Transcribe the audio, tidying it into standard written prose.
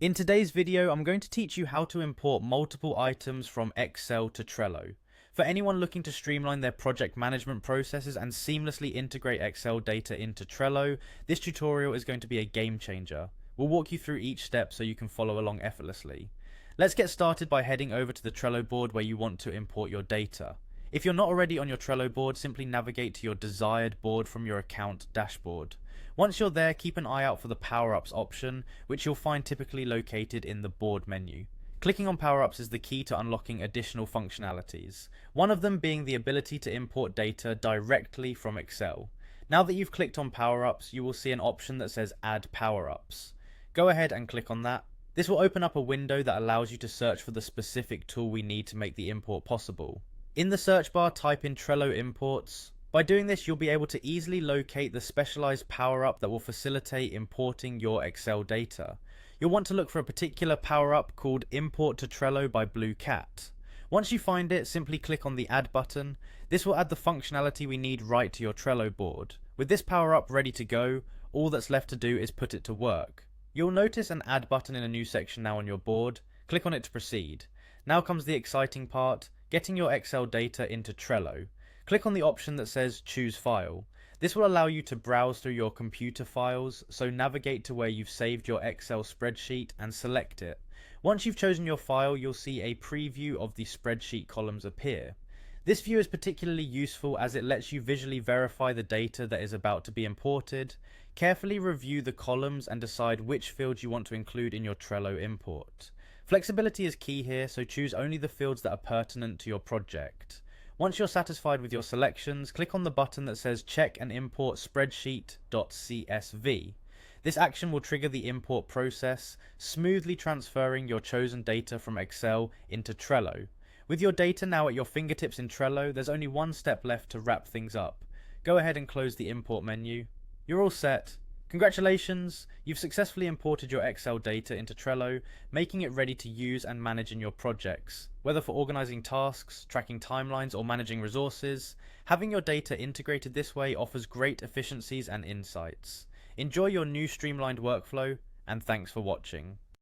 In today's video, I'm going to teach you how to import multiple items from Excel to Trello. For anyone looking to streamline their project management processes and seamlessly integrate Excel data into Trello, this tutorial is going to be a game changer. We'll walk you through each step so you can follow along effortlessly. Let's get started by heading over to the Trello board where you want to import your data. If you're not already on your Trello board, simply navigate to your desired board from your account dashboard. Once you're there, keep an eye out for the Power-Ups option, which you'll find typically located in the board menu. Clicking on Power-Ups is the key to unlocking additional functionalities, one of them being the ability to import data directly from Excel. Now that you've clicked on Power-Ups, you will see an option that says Add Power-Ups. Go ahead and click on that. This will open up a window that allows you to search for the specific tool we need to make the import possible. In the search bar, type in Trello Imports. By doing this, you'll be able to easily locate the specialized power-up that will facilitate importing your Excel data. You'll want to look for a particular power-up called Import to Trello by Blue Cat. Once you find it, simply click on the Add button. This will add the functionality we need right to your Trello board. With this power-up ready to go, all that's left to do is put it to work. You'll notice an Add button in a new section now on your board. Click on it to proceed. Now comes the exciting part, getting your Excel data into Trello. Click on the option that says Choose File. This will allow you to browse through your computer files, so navigate to where you've saved your Excel spreadsheet and select it. Once you've chosen your file, you'll see a preview of the spreadsheet columns appear. This view is particularly useful as it lets you visually verify the data that is about to be imported. Carefully review the columns and decide which fields you want to include in your Trello import. Flexibility is key here, so choose only the fields that are pertinent to your project. Once you're satisfied with your selections, click on the button that says Check and Import Spreadsheet.csv. This action will trigger the import process, smoothly transferring your chosen data from Excel into Trello. With your data now at your fingertips in Trello, there's only one step left to wrap things up. Go ahead and close the import menu. You're all set. Congratulations! You've successfully imported your Excel data into Trello, making it ready to use and manage in your projects. Whether for organizing tasks, tracking timelines, or managing resources, having your data integrated this way offers great efficiencies and insights. Enjoy your new streamlined workflow, and thanks for watching.